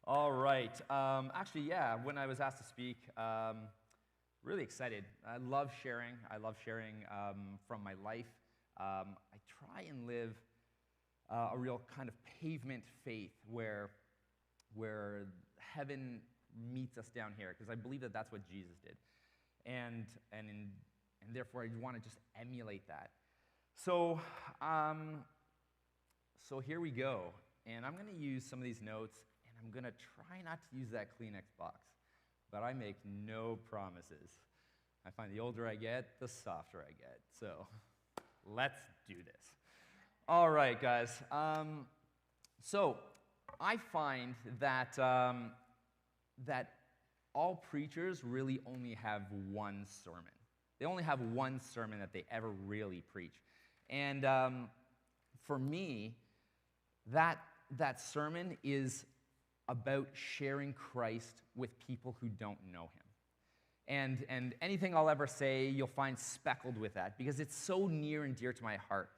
All right. Actually, yeah, when I was asked to speak, really excited. I love sharing. I love sharing from my life. I try and live a real kind of pavement faith where heaven meets us down here, because I believe that that's what Jesus did. And therefore, I want to just emulate that. So, so here we go. And I'm going to use some of these notes, and I'm going to try not to use that Kleenex box. But I make no promises. I find the older I get, the softer I get. So let's do this. All right, guys. So I find that, that all preachers really only have one sermon. They only have one sermon that they ever really preach. And for me, that sermon is about sharing Christ with people who don't know him. And anything I'll ever say, you'll find speckled with that, because it's so near and dear to my heart.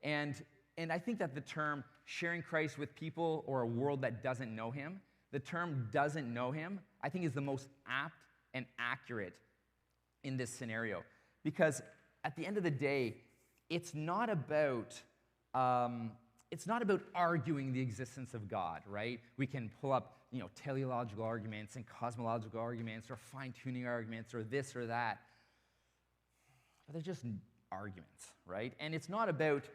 And I think that the term sharing Christ with people or a world that doesn't know him, the term doesn't know him, I think is the most apt and accurate in this scenario. Because at the end of the day, it's not about arguing the existence of God, right? We can pull up, teleological arguments and cosmological arguments or fine-tuning arguments or this or that. But they're just arguments, right? And it's not about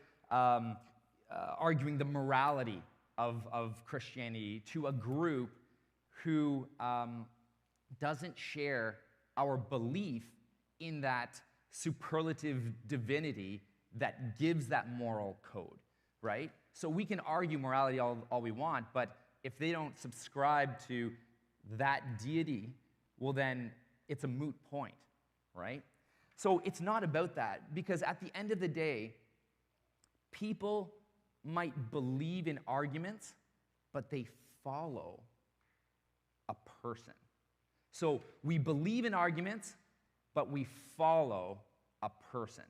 arguing the morality of Christianity to a group who doesn't share our belief in that superlative divinity that gives that moral code, right? So we can argue morality all we want, but if they don't subscribe to that deity, well then it's a moot point, right? So it's not about that, because at the end of the day, people might believe in arguments, but they follow a person. So we believe in arguments, but we follow a person.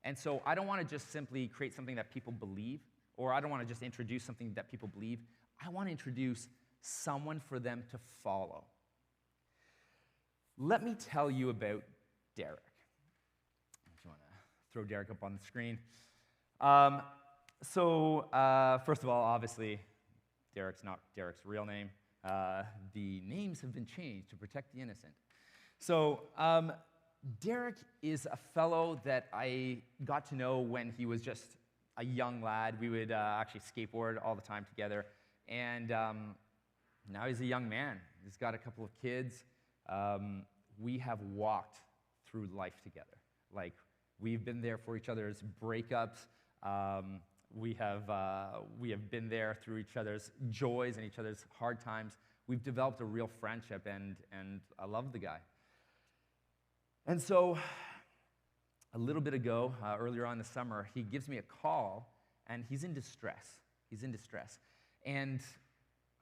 And so I don't want to just simply create something that people believe, or I don't want to just introduce something that people believe. I want to introduce someone for them to follow. Let me tell you about Derek. If you want to throw Derek up on the screen. First of all, obviously, Derek's not Derek's real name. The names have been changed to protect the innocent. So Derek is a fellow that I got to know when he was just a young lad. We would actually skateboard all the time together. And now he's a young man. He's got a couple of kids. We have walked through life together. Like, we've been there for each other's breakups. We have been there through each other's joys and each other's hard times. We've developed a real friendship, and I love the guy. And so, a little bit ago, earlier on in the summer, he gives me a call, and he's in distress. He's in distress. And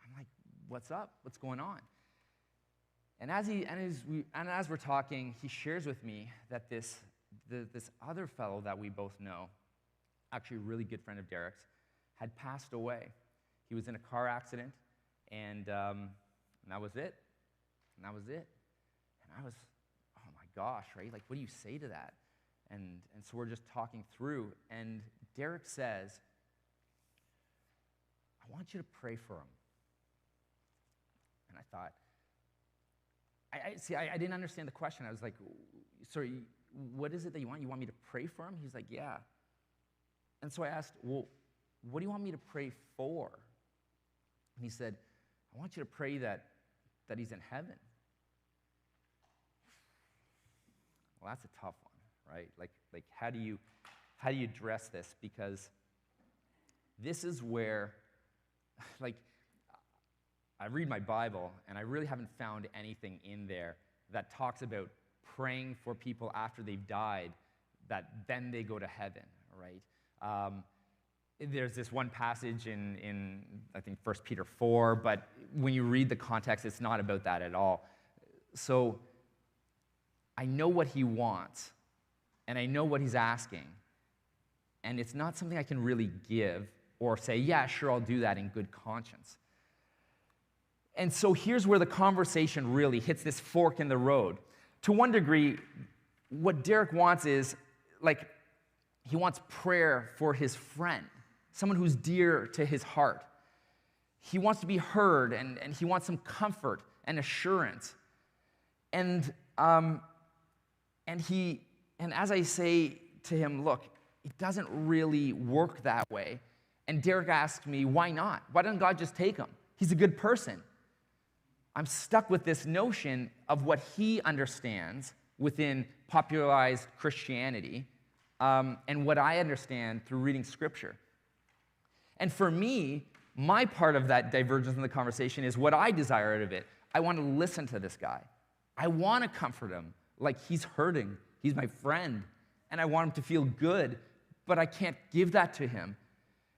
I'm like, what's up? What's going on? And as we're talking, he shares with me that this other fellow that we both know, actually a really good friend of Derek's, had passed away. He was in a car accident, and that was it. And that was it. And I was, oh my gosh, right? Like, what do you say to that? And so we're just talking through, and Derek says, I want you to pray for him. And I thought, I didn't understand the question. I was like, sorry, what is it that you want? You want me to pray for him? He's like, yeah. And so I asked, well, what do you want me to pray for? And he said, I want you to pray that he's in heaven. Well, that's a tough one, right? Like how do you address this? Because this is where, like, I read my Bible, and I really haven't found anything in there that talks about praying for people after they've died, that then they go to heaven, right? There's this one passage in I think 1 Peter 4, but when you read the context, it's not about that at all. So I know what he wants, and I know what he's asking, and it's not something I can really give or say, yeah, sure, I'll do that in good conscience. And so here's where the conversation really hits this fork in the road. To one degree, what Derek wants is, like, he wants prayer for his friend, someone who's dear to his heart. He wants to be heard, and he wants some comfort and assurance. And as I say to him, look, it doesn't really work that way. And Derek asks me, why not? Why doesn't God just take him? He's a good person. I'm stuck with this notion of what he understands within popularized Christianity, and what I understand through reading Scripture. And for me, my part of that divergence in the conversation is what I desire out of it. I want to listen to this guy. I want to comfort him like he's hurting. He's my friend, and I want him to feel good, but I can't give that to him.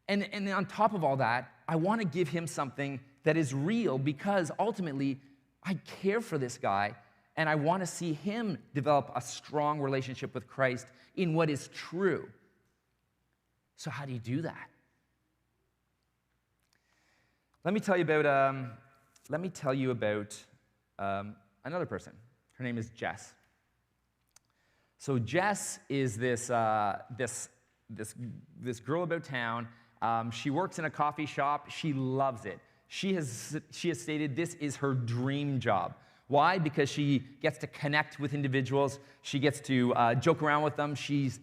And on top of all that, I want to give him something that is real, because ultimately, I care for this guy, and I want to see him develop a strong relationship with Christ in what is true. So how do you do that? Let me tell you about another person. Her name is Jess. So Jess is this girl about town. She works in a coffee shop. She loves it. She has stated this is her dream job. Why? Because she gets to connect with individuals. She gets to joke around with them.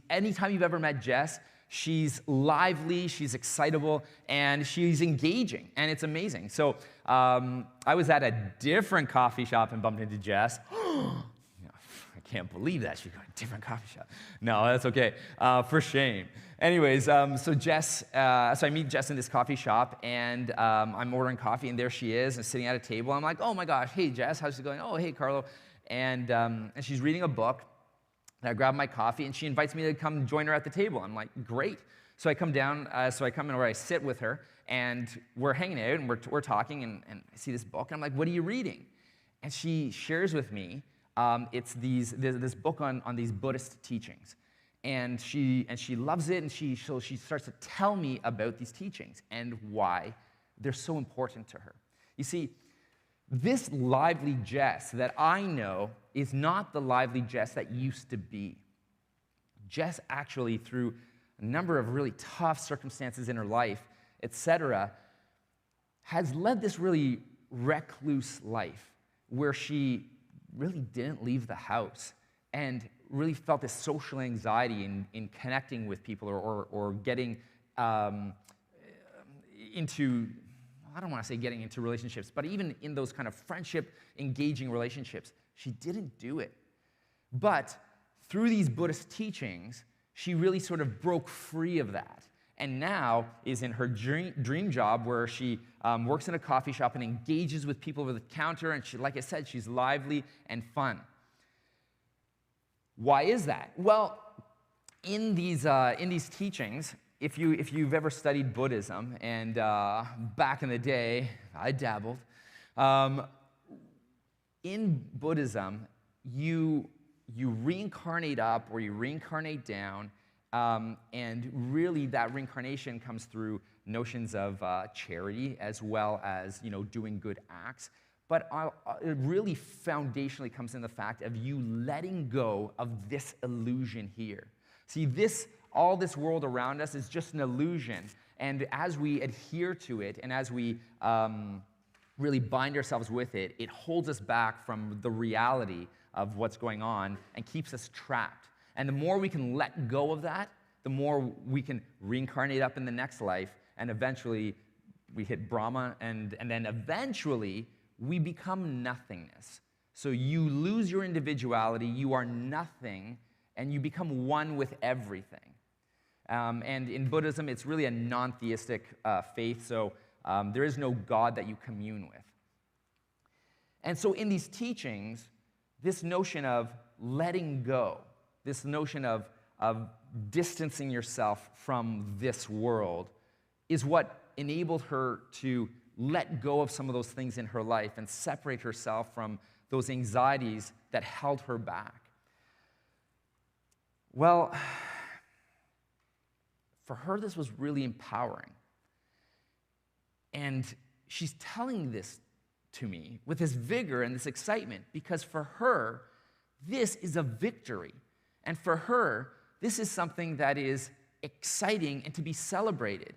Anytime you've ever met Jess, she's lively, she's excitable, and she's engaging, and it's amazing. So I was at a different coffee shop and bumped into Jess. I can't believe that. She's going to a different coffee shop. No, that's okay. For shame. Anyways, so I meet Jess in this coffee shop, and I'm ordering coffee, and there she is, and sitting at a table. I'm like, oh my gosh, hey Jess, how's it going? Oh, hey Carlo. And she's reading a book. And I grab my coffee, and she invites me to come join her at the table. I'm like, great. So I come down, where I sit with her, and we're hanging out, and we're talking, and I see this book, and I'm like, what are you reading? And she shares with me, it's this book on these Buddhist teachings. And she loves it, and she starts to tell me about these teachings and why they're so important to her. You see, this lively Jess that I know is not the lively Jess that used to be. Jess actually, through a number of really tough circumstances in her life, etc., has led this really recluse life where she really didn't leave the house and really felt this social anxiety in connecting with people or getting into, I don't want to say getting into relationships, but even in those kind of friendship, engaging relationships, she didn't do it. But through these Buddhist teachings, she really sort of broke free of that, and now is in her dream job where she works in a coffee shop and engages with people over the counter, and she, like I said, she's lively and fun. Why is that? Well, in these teachings, if you've ever studied Buddhism, and back in the day, I dabbled, in Buddhism, you reincarnate up or you reincarnate down, and really that reincarnation comes through notions of charity as well as doing good acts. But it really foundationally comes in the fact of you letting go of this illusion here. See, all this world around us is just an illusion, and as we adhere to it and as we really bind ourselves with it, it holds us back from the reality of what's going on and keeps us trapped. And the more we can let go of that, the more we can reincarnate up in the next life, and eventually we hit Brahma, and then eventually we become nothingness. So you lose your individuality, you are nothing, and you become one with everything. And in Buddhism, it's really a non-theistic faith, so there is no God that you commune with. And so in these teachings, this notion of letting go, this notion of distancing yourself from this world is what enabled her to let go of some of those things in her life and separate herself from those anxieties that held her back. Well, for her, this was really empowering. And she's telling this to me with this vigor and this excitement, because for her, this is a victory. And for her, this is something that is exciting and to be celebrated.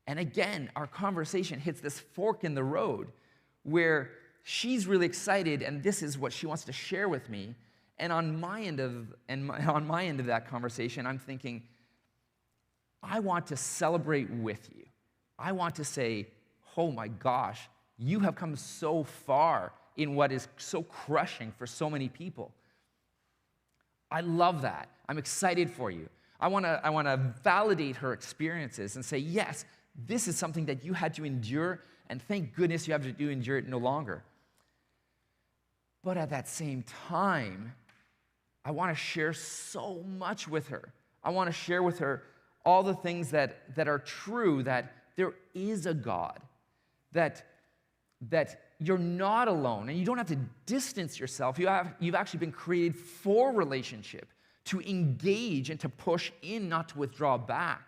And again, our conversation hits this fork in the road where she's really excited, and this is what she wants to share with me. And on my end of that conversation, I'm thinking, I want to celebrate with you. I want to say, oh my gosh, you have come so far in what is so crushing for so many people. I love that. I'm excited for you. I want to validate her experiences and say, yes, this is something that you had to endure, and thank goodness you have to endure it no longer. But at that same time, I want to share so much with her. I want to share with her all the things that are true, that there is a God, that you're not alone, and you don't have to distance yourself. You've actually been created for relationship, to engage and to push in, not to withdraw back.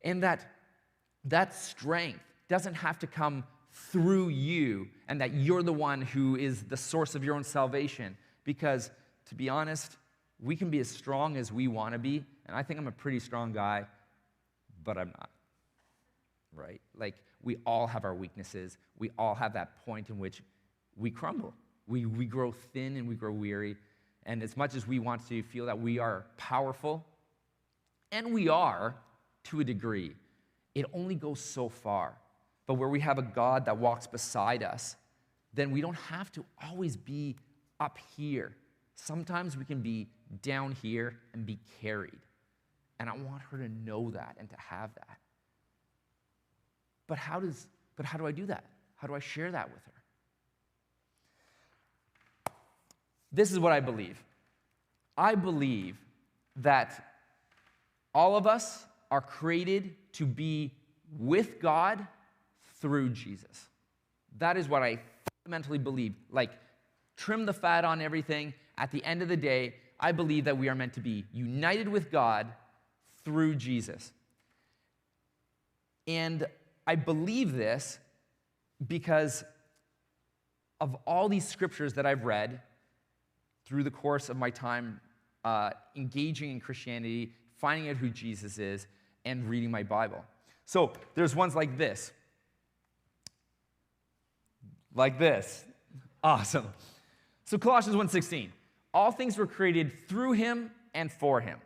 And that strength doesn't have to come through you, and that you're the one who is the source of your own salvation. Because, to be honest, we can be as strong as we want to be, and I think I'm a pretty strong guy, but I'm not, right? Like, we all have our weaknesses. We all have that point in which we crumble. We grow thin and we grow weary. And as much as we want to feel that we are powerful, and we are to a degree, it only goes so far. But where we have a God that walks beside us, then we don't have to always be up here. Sometimes we can be down here and be carried. And I want her to know that and to have that. But how do I do that? How do I share that with her? This is what I believe. I believe that all of us are created to be with God through Jesus. That is what I fundamentally believe. Like, trim the fat on everything. At the end of the day, I believe that we are meant to be united with God through Jesus. And I believe this because of all these scriptures that I've read through the course of my time engaging in Christianity, finding out who Jesus is, and reading my Bible. So there's ones like this. Like this. Awesome. So Colossians 1:16. All things were created through him and for him.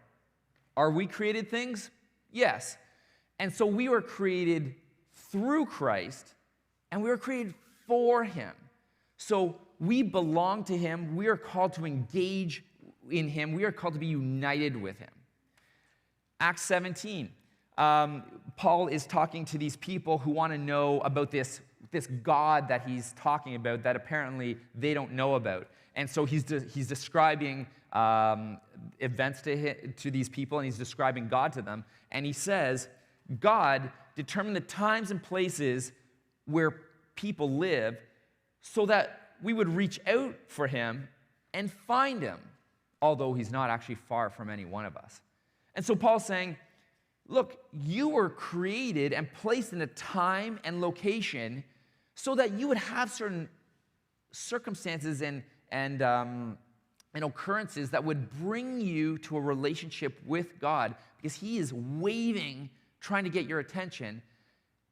Are we created things? Yes. And so we were created through Christ, and we were created for him. So we belong to him. We are called to engage in him. We are called to be united with him. Acts 17. Paul is talking to these people who want to know about this God that he's talking about that apparently they don't know about. And so he's describing events to these people, and he's describing God to them. And he says, God determined the times and places where people live so that we would reach out for him and find him, although he's not actually far from any one of us. And so Paul's saying, look, you were created and placed in a time and location so that you would have certain circumstances and occurrences that would bring you to a relationship with God, because he is waiting, trying to get your attention,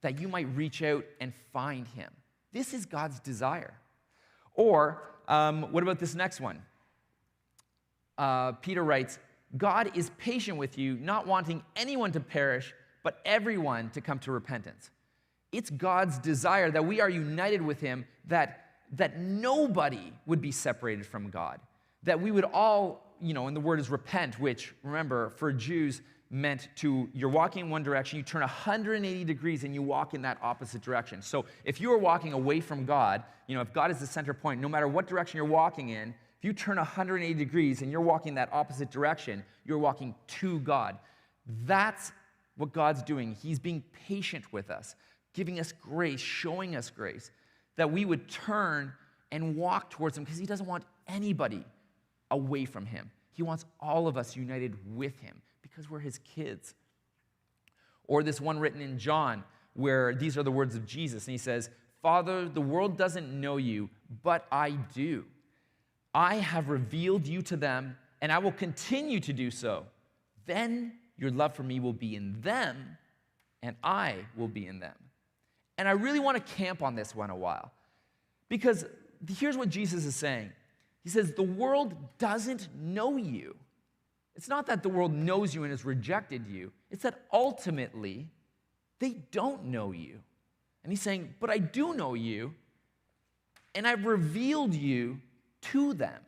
that you might reach out and find him. This is God's desire. Or, what about this next one? Peter writes, God is patient with you, not wanting anyone to perish, but everyone to come to repentance. It's God's desire that we are united with him, that nobody would be separated from God, that we would all, and the word is repent, which, remember, for Jews meant you're walking in one direction, you turn 180 degrees and you walk in that opposite direction. So if you are walking away from God, if God is the center point, no matter what direction you're walking in, if you turn 180 degrees and you're walking that opposite direction, you're walking to God. That's what God's doing. He's being patient with us, giving us grace, showing us grace, that we would turn and walk towards him, because he doesn't want anybody away from him. He wants all of us united with him because we're his kids. Or this one written in John, where these are the words of Jesus, and he says, Father, the world doesn't know you, but I do. I have revealed you to them, and I will continue to do so. Then your love for me will be in them, and I will be in them. And I really want to camp on this one a while, because here's what Jesus is saying. He says, the world doesn't know you. It's not that the world knows you and has rejected you. It's that ultimately, they don't know you. And he's saying, but I do know you, and I've revealed you to them.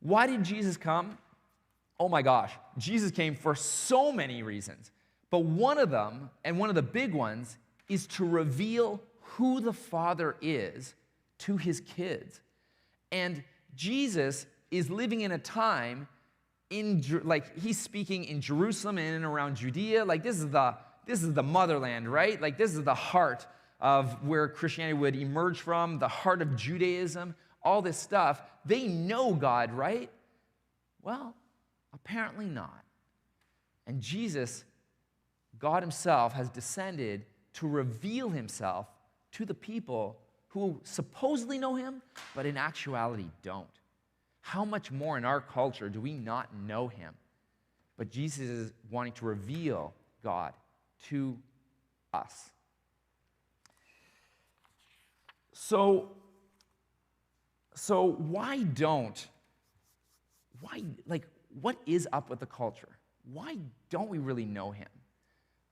Why did Jesus come? Oh my gosh, Jesus came for so many reasons. But one of them, and one of the big ones, is to reveal who the Father is to his kids. And Jesus is living in a time he's speaking in Jerusalem and in and around Judea. Like this is the motherland, right? Like this is the heart of where Christianity would emerge from, the heart of Judaism, all this stuff. They know God, right? Well, apparently not. And Jesus, God himself, has descended to reveal himself to the people who supposedly know him, but in actuality don't. How much more in our culture do we not know him? But Jesus is wanting to reveal God to us. So what is up with the culture? Why don't we really know him?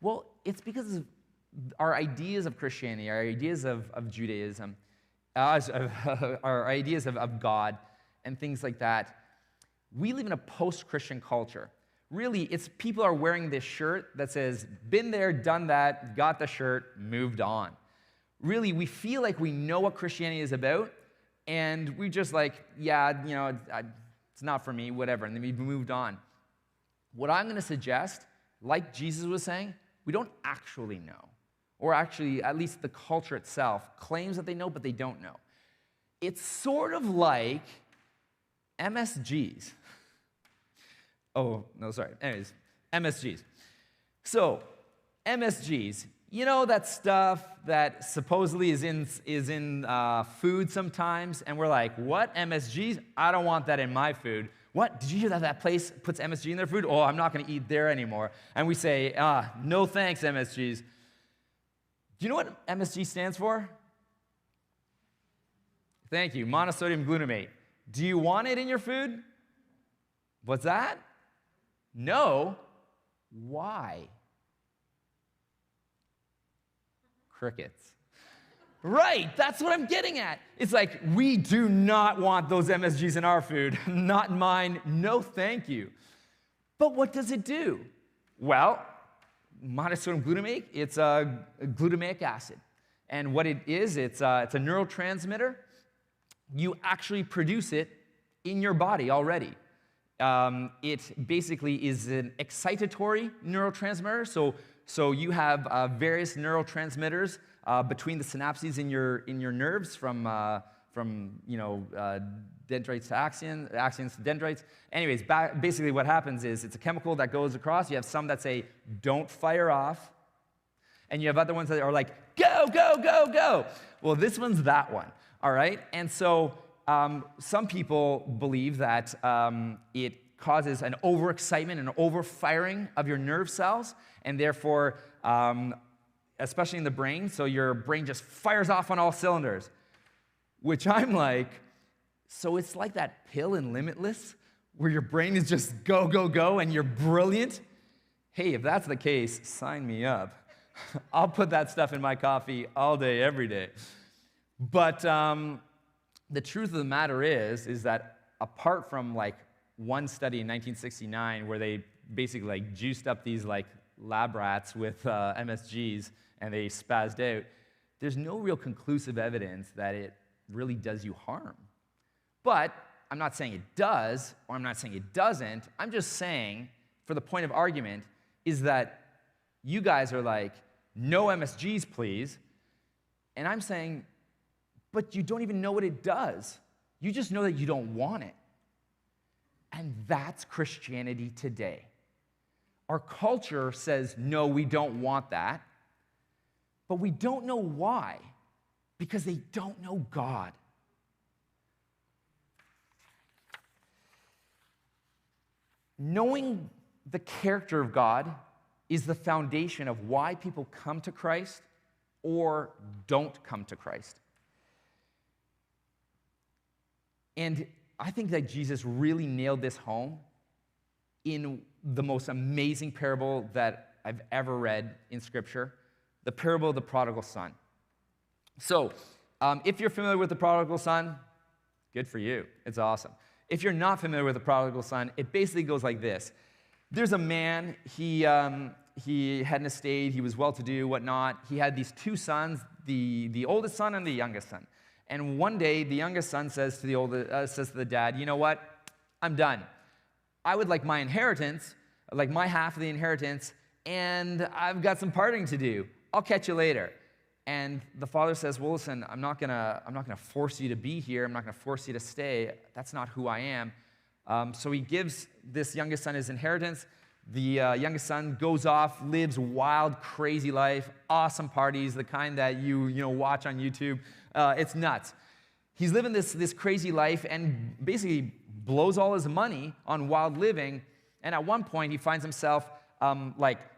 Well, it's because of our ideas of Christianity, our ideas of Judaism, our ideas of God, and things like that. We live in a post-Christian culture. Really, it's people are wearing this shirt that says, been there, done that, got the shirt, moved on. Really, we feel like we know what Christianity is about, and we just like, yeah, it's not for me, whatever, and then we've moved on. What I'm going to suggest, like Jesus was saying, we don't actually know. Or actually, at least the culture itself claims that they know, but they don't know. It's sort of like MSGs. Oh, no, sorry. Anyways, MSGs. So, MSGs, you know that stuff that supposedly is in food sometimes, and we're like, what, MSGs? I don't want that in my food. What, did you hear that place puts MSG in their food? Oh, I'm not going to eat there anymore. And we say, no thanks, MSGs. Do you know what MSG stands for? Thank you, monosodium glutamate. Do you want it in your food? What's that? No. Why? Crickets. Right, that's what I'm getting at. It's like, we do not want those MSGs in our food. Not in mine. No, thank you. But what does it do? Well, monosodium glutamate, it's a glutamic acid. And what it is, it's a neurotransmitter. You actually produce it in your body already. It basically is an excitatory neurotransmitter. So you have various neurotransmitters between the synapses in your nerves from dendrites to axons to dendrites. Anyways, basically what happens is it's a chemical that goes across. You have some that say, don't fire off. And you have other ones that are like, go, go, go, go. Well, this one's that one. All right, and so some people believe that it causes an overexcitement and overfiring of your nerve cells, and therefore, especially in the brain, so your brain just fires off on all cylinders, which I'm like, so it's like that pill in Limitless, where your brain is just go, go, go, and you're brilliant? Hey, if that's the case, sign me up. I'll put that stuff in my coffee all day, every day. But the truth of the matter is that apart from like one study in 1969 where they basically like juiced up these like lab rats with MSGs and they spazzed out, there's no real conclusive evidence that it really does you harm. But I'm not saying it does, or I'm not saying it doesn't. I'm just saying, for the point of argument, is that you guys are like, no MSGs, please. And I'm saying, but you don't even know what it does. You just know that you don't want it. And that's Christianity today. Our culture says, no, we don't want that. But we don't know why. because they don't know God. Knowing the character of God is the foundation of why people come to Christ or don't come to Christ. And I think that Jesus really nailed this home in the most amazing parable that I've ever read in Scripture, the parable of the prodigal son. So, if you're familiar with the prodigal son, good for you. It's awesome. If you're not familiar with the prodigal son, it basically goes like this. There's a man, he had an estate, he was well-to-do, whatnot. He had these two sons, the oldest son and the youngest son. And one day, the youngest son says to the dad, you know what? I'm done. I would like my inheritance, like my half of the inheritance, and I've got some partying to do. I'll catch you later. And the father says, well, listen, I'm not gonna force you to be here. I'm not gonna force you to stay. That's not who I am. So he gives this youngest son his inheritance. The youngest son goes off, lives wild, crazy life, awesome parties, the kind that you watch on YouTube. It's nuts. He's living this crazy life and basically blows all his money on wild living. And at one point, he finds himself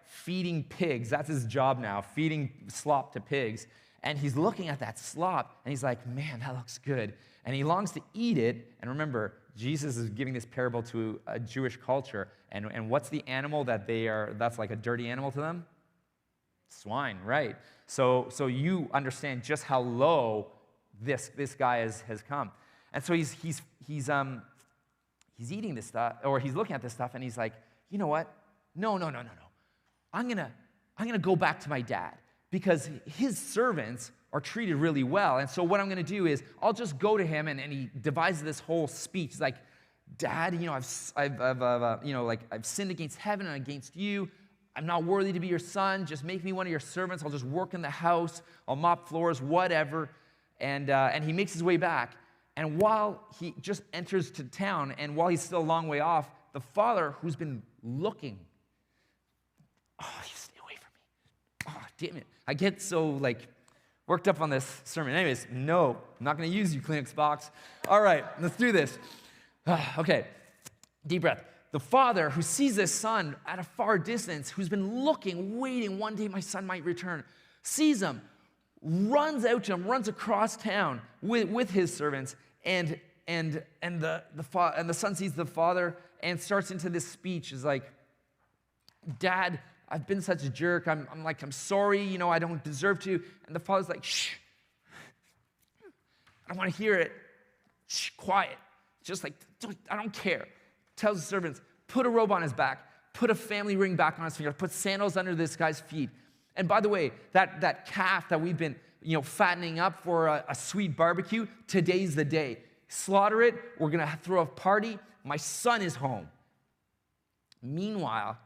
feeding pigs. That's his job now, feeding slop to pigs. And he's looking at that slop, and he's like, man, that looks good. And he longs to eat it. And remember, Jesus is giving this parable to a Jewish culture. And what's the animal that's like a dirty animal to them? Swine, right. So you understand just how low this guy has come. And so he's eating this stuff, or he's looking at this stuff, and he's like, you know what? No. I'm gonna go back to my dad because his servants are treated really well. And so what I'm gonna do is I'll just go to him, and he devises this whole speech. He's like, Dad, I've sinned against heaven and against you. I'm not worthy to be your son. Just make me one of your servants. I'll just work in the house. I'll mop floors, whatever. And he makes his way back. And while he just enters to town, and while he's still a long way off, the father, who's been looking, you stay away from me. Oh, damn it. I get so, worked up on this sermon. Anyways, no, I'm not going to use you, Kleenex box. All right, let's do this. Okay, deep breath. The father who sees this son at a far distance, who's been looking, waiting, one day my son might return, sees him, runs out to him, runs across town with his servants, and the son sees the father and starts into this speech. Is like, Dad, I've been such a jerk. I'm sorry. I don't deserve to. And the father's like, shh. I don't want to hear it. Shh, quiet. Just I don't care. Tells the servants, put a robe on his back, put a family ring back on his finger, put sandals under this guy's feet. And by the way, that calf that we've been fattening up for a sweet barbecue, today's the day. Slaughter it. We're going to throw a party. My son is home. Meanwhile,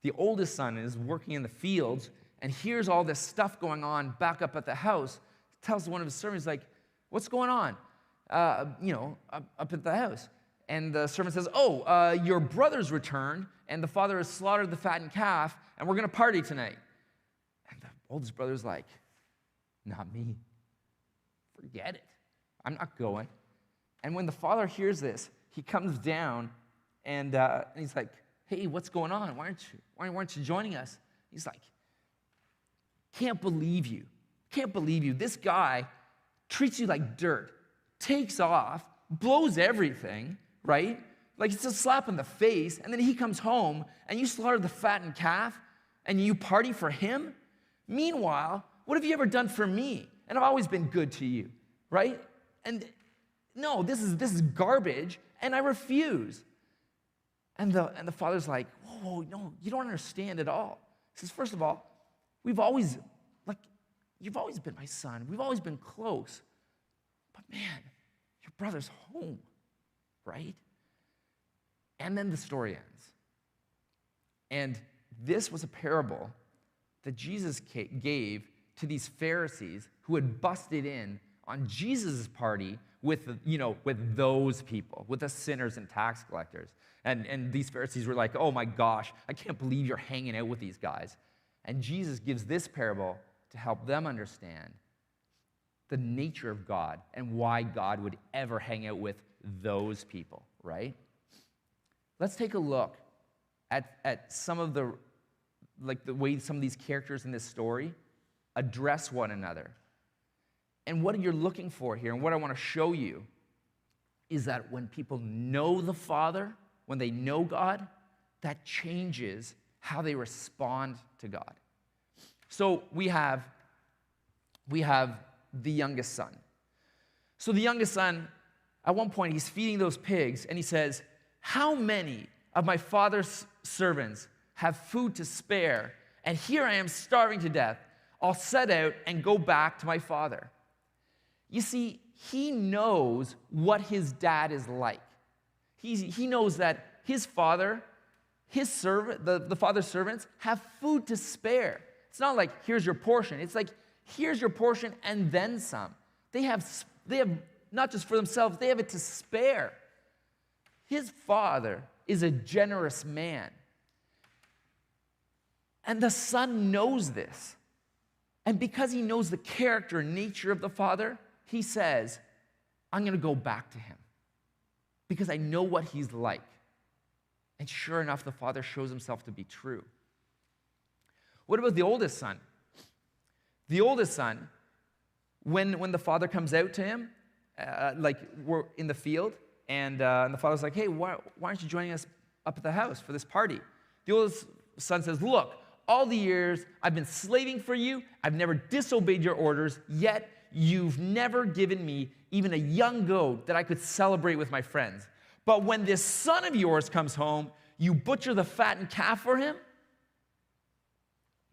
the oldest son is working in the fields and hears all this stuff going on back up at the house. Tells one of his servants, like, what's going on? Up at the house. And the servant says, your brother's returned, and the father has slaughtered the fattened calf, and we're going to party tonight. And the oldest brother's like, not me. Forget it. I'm not going. And when the father hears this, he comes down, and he's like, hey, what's going on? Why aren't you joining us? He's like, can't believe you. Can't believe you. This guy treats you like dirt, takes off, blows everything, right? Like it's a slap in the face, and then he comes home, and you slaughter the fattened calf, and you party for him? Meanwhile, what have you ever done for me? And I've always been good to you, right? And no, this is garbage, and I refuse. And the father's like, whoa, no, you don't understand at all. He says, first of all, you've always been my son. We've always been close. But man, your brother's home, right? And then the story ends. And this was a parable that Jesus gave to these Pharisees who had busted in on Jesus' party with those people, with the sinners and tax collectors. And these Pharisees were like, oh my gosh, I can't believe you're hanging out with these guys. And Jesus gives this parable to help them understand the nature of God and why God would ever hang out with those people, right? Let's take a look at some of the way some of these characters in this story address one another. And what you're looking for here, and what I want to show you, is that when people know the Father, when they know God, that changes how they respond to God. So we have the youngest son. So the youngest son, at one point, he's feeding those pigs, and he says, "How many of my father's servants have food to spare, and here I am starving to death? I'll set out and go back to my father." You see, he knows what his dad is like. He knows that his father, his servant, the father's servants, have food to spare. It's not like, here's your portion. It's like, here's your portion and then some. They have not just for themselves, they have it to spare. His father is a generous man. And the son knows this. And because he knows the character and nature of the father, he says, I'm going to go back to him because I know what he's like. And sure enough, the father shows himself to be true. What about the oldest son? The oldest son, when the father comes out to him, we're in the field, and the father's like, "Hey, why aren't you joining us up at the house for this party?" The oldest son says, "Look, all the years I've been slaving for you, I've never disobeyed your orders, yet you've never given me even a young goat that I could celebrate with my friends. But when this son of yours comes home, you butcher the fattened calf for him?"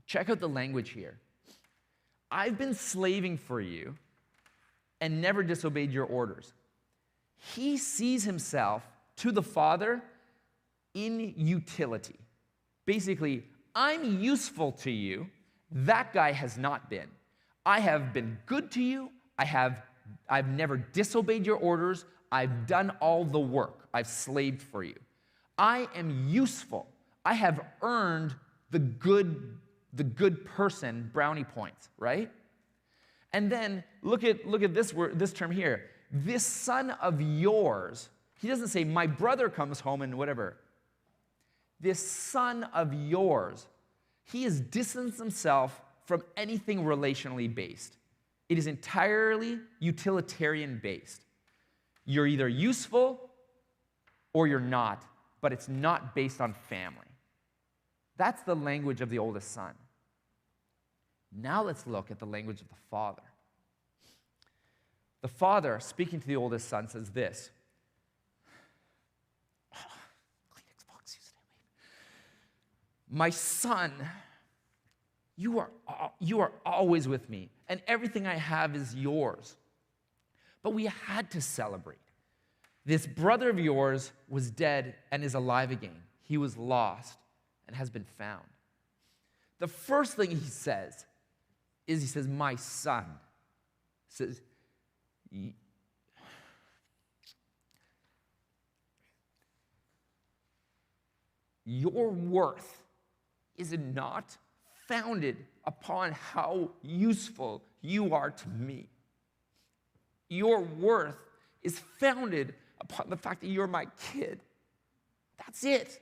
Check out the language here. I've been slaving for you and never disobeyed your orders. He sees himself to the father in utility. Basically, I'm useful to you. That guy has not been. I have been good to you. I've never disobeyed your orders. I've done all the work. I've slaved for you. I am useful. I have earned the good person brownie points, right? And then look at this word, this term here. This son of yours. He doesn't say my brother comes home and whatever. This son of yours. He has distanced himself from anything relationally based. It is entirely utilitarian based. You're either useful or you're not, but it's not based on family. That's the language of the oldest son. Now let's look at the language of the father. The father, speaking to the oldest son, says this. Kleenex box, my son, you are always with me, and everything I have is yours. But we had to celebrate. This brother of yours was dead and is alive again. He was lost and has been found. The first thing he says is, my son. He says, your worth is not founded upon how useful you are to me. Your worth is founded upon the fact that you're my kid. That's it.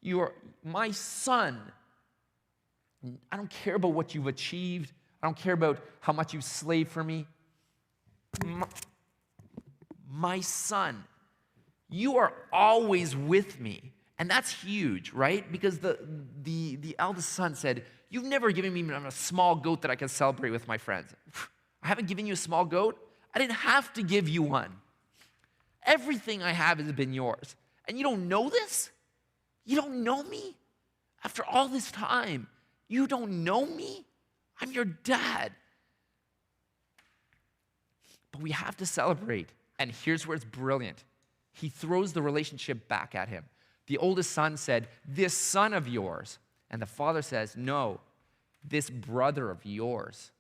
You're my son. I don't care about what you've achieved. I don't care about how much you've slaved for me. My son, you are always with me. And that's huge, right? Because the eldest son said, you've never given me a small goat that I can celebrate with my friends. I haven't given you a small goat. I didn't have to give you one. Everything I have has been yours. And you don't know this? You don't know me? After all this time, you don't know me? I'm your dad. But we have to celebrate. And here's where it's brilliant. He throws the relationship back at him. The oldest son said, this son of yours. And the father says, no, this brother of yours.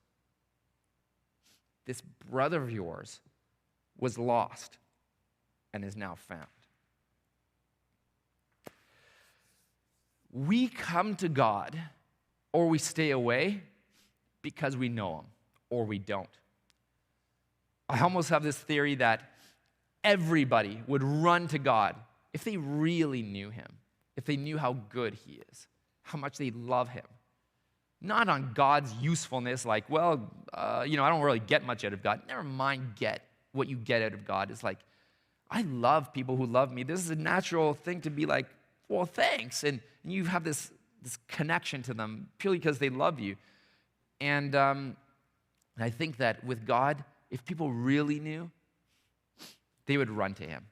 This brother of yours was lost and is now found. We come to God or we stay away because we know him or we don't. I almost have this theory that everybody would run to God if they really knew him, if they knew how good he is, how much they love him. Not on God's usefulness, like, well, I don't really get much out of God. Never mind what you get out of God. It's like, I love people who love me. This is a natural thing to be like, well, thanks. And you have this connection to them purely because they love you. And I think that with God, if people really knew, they would run to him.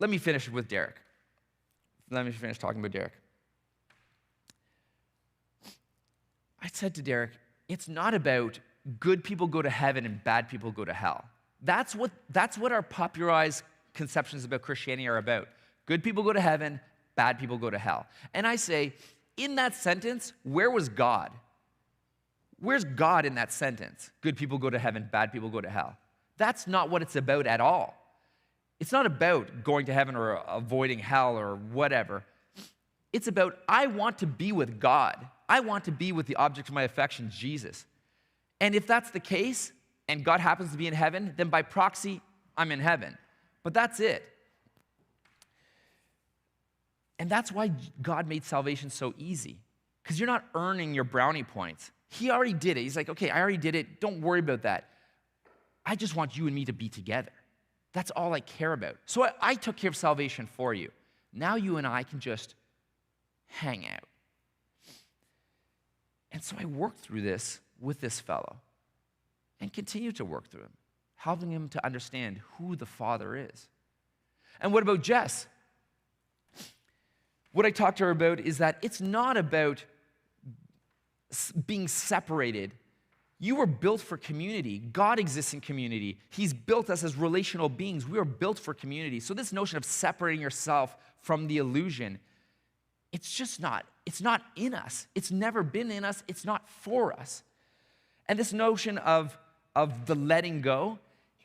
Let me finish with Derek. Let me finish talking about Derek. I said to Derek, it's not about good people go to heaven and bad people go to hell. That's what our popularized conceptions about Christianity are about. Good people go to heaven, bad people go to hell. And I say, in that sentence, where was God? Where's God in that sentence? Good people go to heaven, bad people go to hell. That's not what it's about at all. It's not about going to heaven or avoiding hell or whatever. It's about, I want to be with God. I want to be with the object of my affection, Jesus. And if that's the case, and God happens to be in heaven, then by proxy, I'm in heaven. But that's it. And that's why God made salvation so easy. Because you're not earning your brownie points. He already did it. He's like, okay, I already did it. Don't worry about that. I just want you and me to be together. That's all I care about. So I took care of salvation for you. Now you and I can just hang out. And so I worked through this with this fellow and continue to work through him, helping him to understand who the Father is. And what about Jess? What I talked to her about is that it's not about being separated. You were built for community. God exists in community. He's built us as relational beings. We are built for community. So this notion of separating yourself from the illusion, it's not in us. It's never been in us. It's not for us. And this notion of the letting go,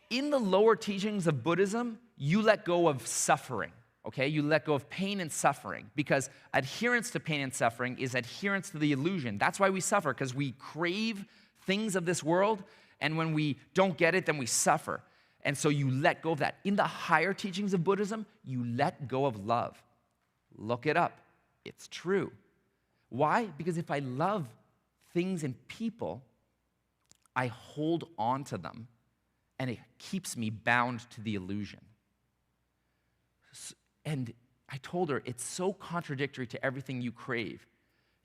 in the lower teachings of Buddhism, you let go of suffering. Okay, you let go of pain and suffering because adherence to pain and suffering is adherence to the illusion. That's why we suffer, because we crave things of this world, and when we don't get it, then we suffer. And so you let go of that. In the higher teachings of Buddhism, you let go of love. Look it up. It's true. Why? Because if I love things and people, I hold on to them, and it keeps me bound to the illusion. And I told her, it's so contradictory to everything you crave.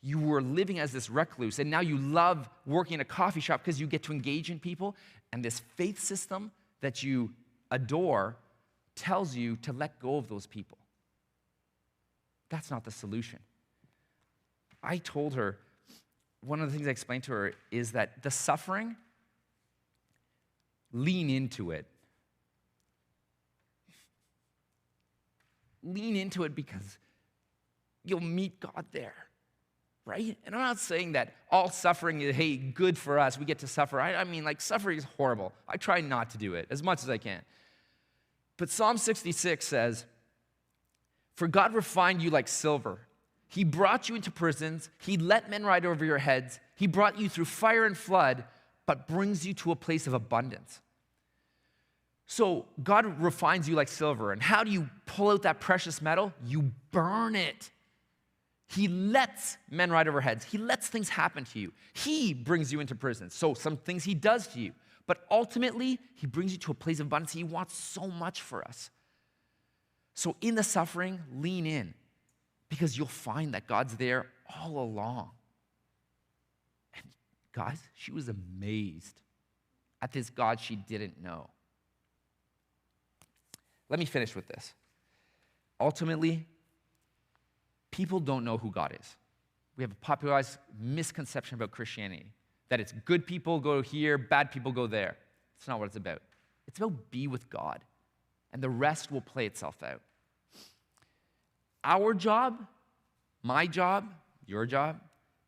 You were living as this recluse, and now you love working in a coffee shop because you get to engage in people, and this faith system that you adore tells you to let go of those people. That's not the solution. I told her, one of the things I explained to her is that the suffering, lean into it. Lean into it because you'll meet God there, right? And I'm not saying that all suffering is, hey, good for us, we get to suffer. I mean, like, suffering is horrible. I try not to do it as much as I can. But Psalm 66 says, "For God refined you like silver. He brought you into prisons. He let men ride over your heads. He brought you through fire and flood, but brings you to a place of abundance." So God refines you like silver. And how do you pull out that precious metal? You burn it. He lets men ride over heads. He lets things happen to you. He brings you into prison. So some things he does to you. But ultimately, he brings you to a place of abundance. He wants so much for us. So in the suffering, lean in. Because you'll find that God's there all along. And guys, she was amazed at this God she didn't know. Let me finish with this. Ultimately, people don't know who God is. We have a popularized misconception about Christianity, that it's good people go here, bad people go there. It's not what it's about. It's about be with God, and the rest will play itself out. Our job, my job, your job,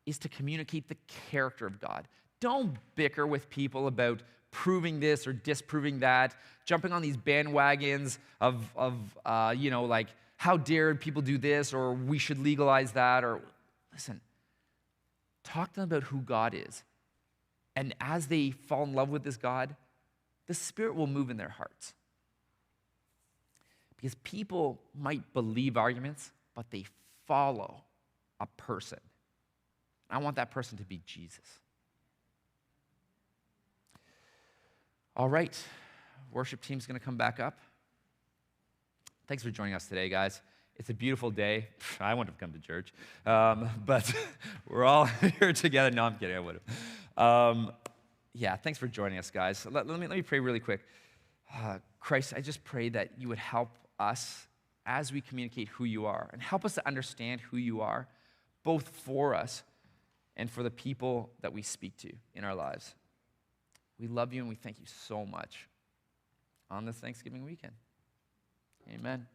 is to communicate the character of God. Don't bicker with people about proving this or disproving that, jumping on these bandwagons of like, how dare people do this, or we should legalize that, or listen, talk to them about who God is. And as they fall in love with this God, the Spirit will move in their hearts. Because people might believe arguments, but they follow a person. I want that person to be Jesus. All right, worship team's going to come back up. Thanks for joining us today, guys. It's a beautiful day. I wouldn't have come to church, but we're all here together. No, I'm kidding. I would have. Yeah, thanks for joining us, guys. Let me pray really quick. Christ, I just pray that you would help us as we communicate who you are, and help us to understand who you are, both for us and for the people that we speak to in our lives. We love you and we thank you so much on this Thanksgiving weekend. Amen.